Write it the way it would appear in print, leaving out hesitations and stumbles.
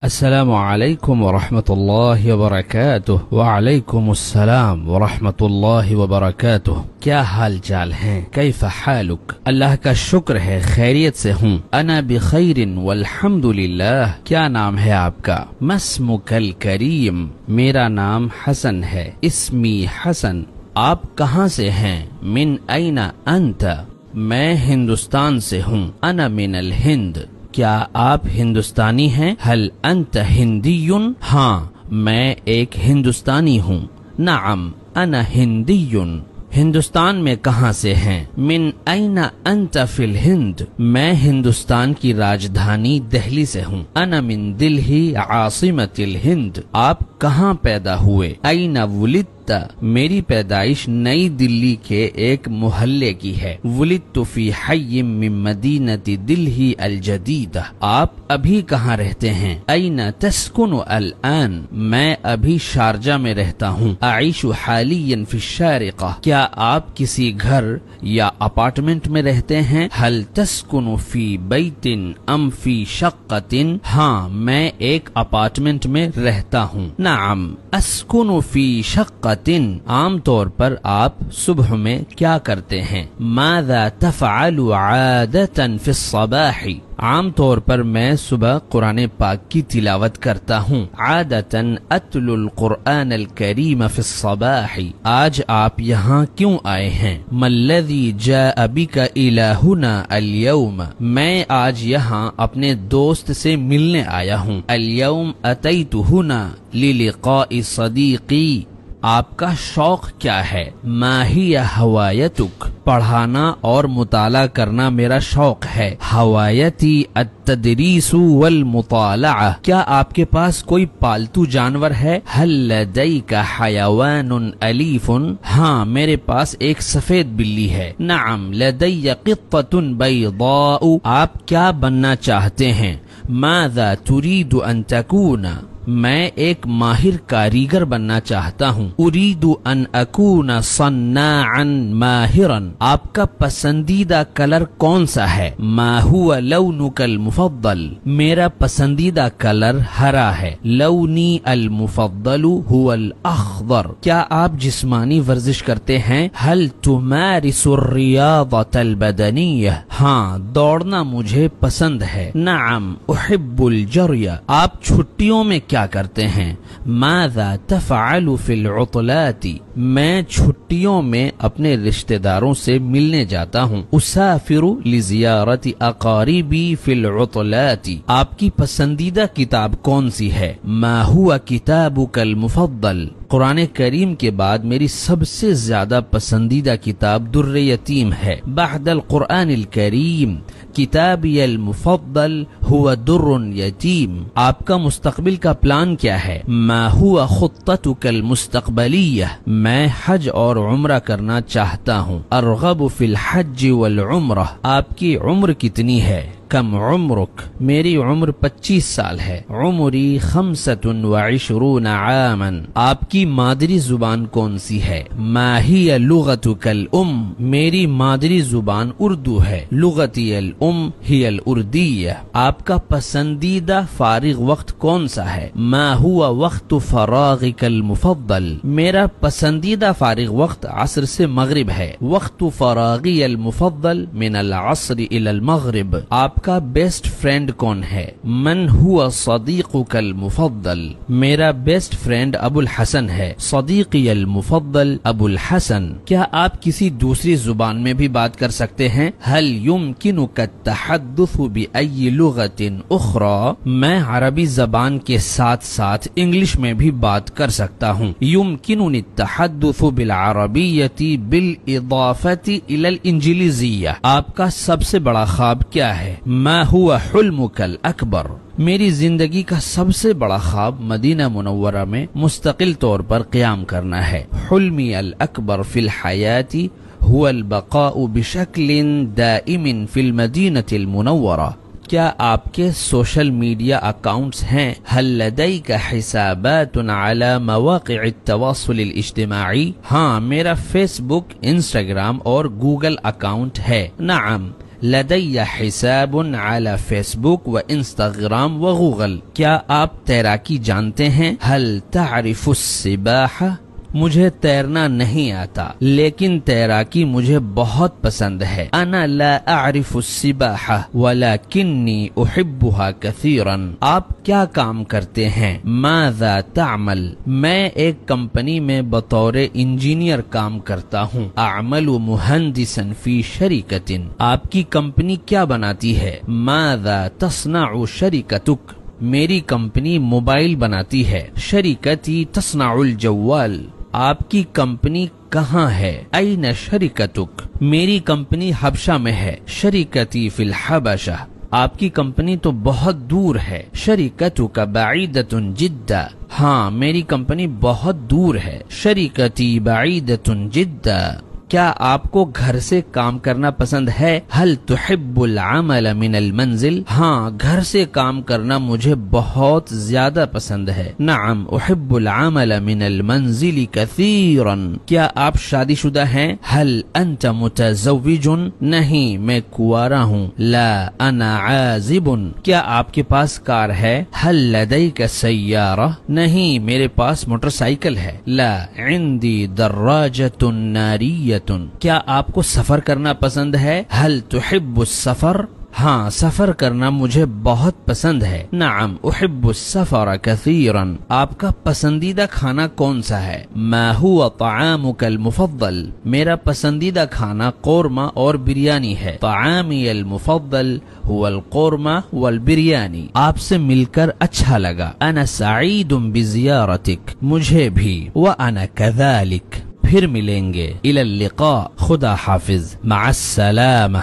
السلام علیکم ورحمۃ اللہ وبرکاتہ۔ وعلیکم السلام ورحمۃ اللہ وبرکاتہ۔ کیا حال چال ہیں؟ کیف حالک؟ اللہ کا شکر ہے خیریت سے ہوں۔ انا بخیر والحمد للہ۔ کیا نام ہے آپ کا؟ مسمک الکریم۔ میرا نام حسن ہے۔ اسمی حسن۔ آپ کہاں سے ہیں؟ من این انت؟ میں ہندوستان سے ہوں۔ انا من الہند۔ کیا آپ ہندوستانی ہیں؟ حل انت ہندی؟ ہاں میں ایک ہندوستانی ہوں۔ نعم انا ہندی۔ ہندوستان میں کہاں سے ہیں؟ من این انت فی الہند؟ میں ہندوستان کی راجدھانی دہلی سے ہوں۔ انا من دلہی عاصمت الہند۔ آپ کہاں پیدا ہوئے؟ این ولدت؟ میری پیدائش نئی دلی کے ایک محلے کی ہے۔ ولدت فی حی من مدینۃ دلہی الجدیدہ۔ آپ ابھی کہاں رہتے ہیں؟ این تسکن الآن؟ میں ابھی شارجہ میں رہتا ہوں۔ اعیش حالیا فی الشارقہ؟ کیا آپ کسی گھر یا اپارٹمنٹ میں رہتے ہیں؟ حل تسکن فی بیت ام فی شقۃ؟ ہاں میں ایک اپارٹمنٹ میں رہتا ہوں۔ نعم اسکن فی شقۃ۔ عام طور پر آپ صبح میں کیا کرتے ہیں؟ ماذا تفعل عادتا فی الصباح؟ عام طور پر میں صبح قرآن پاک کی تلاوت کرتا ہوں۔ عادتاً اتلو القرآن الکریم فی الصباح۔ آج آپ یہاں کیوں آئے ہیں؟ ما الذی جاء بک الی ہنا اليوم؟ میں آج یہاں اپنے دوست سے ملنے آیا ہوں۔ اليوم اتیت ہنا للقاء صدیقی۔ آپ کا شوق کیا ہے؟ ما ہی ہوایتک؟ پڑھانا اور مطالعہ کرنا میرا شوق ہے۔ ہوایتی التدریس والمطالعہ۔ کیا آپ کے پاس کوئی پالتو جانور ہے؟ حل لدیک حیوان الیف؟ ہاں میرے پاس ایک سفید بلی ہے۔ نعم لدی قطۃ بیضاء۔ آپ کیا بننا چاہتے ہیں؟ ماذا تريد ان تكون؟ میں ایک ماہر کاریگر بننا چاہتا ہوں۔ اريد ان اكون صناعا ماہرا۔ آپ کا پسندیدہ کلر کون سا ہے؟ ما هو لونك المفضل؟ میرا پسندیدہ کلر ہرا ہے۔ لونی المفضل هو الاخضر۔ کیا آپ جسمانی ورزش کرتے ہیں؟ حل تمارس الریاضة البدنیہ؟ ہاں دوڑنا مجھے پسند ہے۔ نعم احب الجری۔ آپ چھٹیوں میں کیا کرتے ہیں؟ ماذا تفعل فی العطلات؟ میں چھٹیوں میں اپنے رشتہ داروں سے ملنے جاتا ہوں۔ اسافر لزیارت اقاربی فی العطلات۔ آپ کی پسندیدہ کتاب کون سی ہے؟ ما هو کتابک المفضل؟ قرآن کریم کے بعد میری سب سے زیادہ پسندیدہ کتاب در یتیم ہے۔ بعد القرآن الکریم کتابی المفضل هو در یتیم۔ آپ کا مستقبل کا پلان کیا ہے؟ ما هو خطتک المستقبلیہ؟ میں حج اور عمرہ کرنا چاہتا ہوں۔ ارغب فی الحج والعمرہ۔ آپ کی عمر کتنی ہے؟ کم عمرک؟ میری عمر 25 سال ہے۔ عمری 25 عاما۔ آپ کی مادری زبان کون سی ہے؟ ما ہی لغتک الام؟ میری مادری زبان اردو ہے۔ لغتی الام ہی الاردیہ۔ آپ کا پسندیدہ فارغ وقت کون سا ہے؟ ما ہوا وقت فراغک المفضل؟ میرا پسندیدہ فارغ وقت عصر سے مغرب ہے۔ وقت فراغی المفضل من العصر الى المغرب۔ آپ کا بیسٹ فرینڈ کون ہے؟ من ہوا صدیقک المفضل؟ میرا بیسٹ فرینڈ ابو الحسن ہے۔ صدیقی المفضل ابو الحسن۔ کیا آپ کسی دوسری زبان میں بھی بات کر سکتے ہیں؟ حل یمکنک التحدث بأی لغت اخرى؟ میں عربی زبان کے ساتھ ساتھ انگلش میں بھی بات کر سکتا ہوں۔ یمکننی التحدث بالعربیۃ بالاضافۃ الی الانجلیزیہ۔ آپ کا سب سے بڑا خواب کیا ہے؟ ما ہوا حلمک الاکبر؟ میری زندگی کا سب سے بڑا خواب مدینہ منورہ میں مستقل طور پر قیام کرنا ہے۔ حلمی الاکبر فی الحیات هو البقاء بشکل دائم فی المدینہ المنورہ۔ کیا آپ کے سوشل میڈیا اکاؤنٹس ہیں؟ حل لدیک حسابات علی مواقع التواصل الاجتماعی؟ ہاں میرا فیس بک، انسٹاگرام اور گوگل اکاؤنٹ ہے۔ نعم لدي حساب على فیسبک و انسٹاگرام و گوگل. کیا آپ تیراکی جانتے ہیں؟ هل تعرف السباحة؟ مجھے تیرنا نہیں آتا لیکن تیراکی مجھے بہت پسند ہے. انا لا اعرف السباحة ولكني احبها كثيرا. آپ کیا کام کرتے ہیں؟ ماذا تعمل؟ میں ایک کمپنی میں بطور انجینئر کام کرتا ہوں. اعمل مهندسا في شركة. آپ کی کمپنی کیا بناتی ہے؟ ماذا تصنع شركتك؟ میری کمپنی موبائل بناتی ہے. شرکتی تصنع الجوال. آپ کی کمپنی کہاں ہے؟ این شرکتک؟ میری کمپنی حبشہ میں ہے. شرکتی فی الحبشہ. آپ کی کمپنی تو بہت دور ہے. شرکتک بعیدۃ جدا. ہاں میری کمپنی بہت دور ہے. شرکتی بعیدۃ جدا. کیا آپ کو گھر سے کام کرنا پسند ہے؟ هل تحب العمل من المنزل؟ ہاں گھر سے کام کرنا مجھے بہت زیادہ پسند ہے. نعم احب العمل من المنزل كثيرا. کیا آپ شادی شدہ ہیں؟ هل انت متزوج؟ نہیں میں کنوارا ہوں. لا انا عازب. کیا آپ کے پاس کار ہے؟ هل لديك سیارہ؟ نہیں میرے پاس موٹر سائیکل ہے. لا عندي دراجة ناریہ. کیا آپ کو سفر کرنا پسند ہے؟ هل تحب السفر؟ ہاں سفر کرنا مجھے بہت پسند ہے. نعم احب السفر كثيرا. آپ کا پسندیدہ کھانا کون سا ہے؟ ما هو طعامك المفضل؟ میرا پسندیدہ کھانا قورمہ اور بریانی ہے. طعامی المفضل هو القورمہ والبریانی. آپ سے مل کر اچھا لگا. انا سعید بزیارتک. مجھے بھی. وانا كذلك. پھر ملیں گے. الی اللقاء. خدا حافظ. مع السلامہ.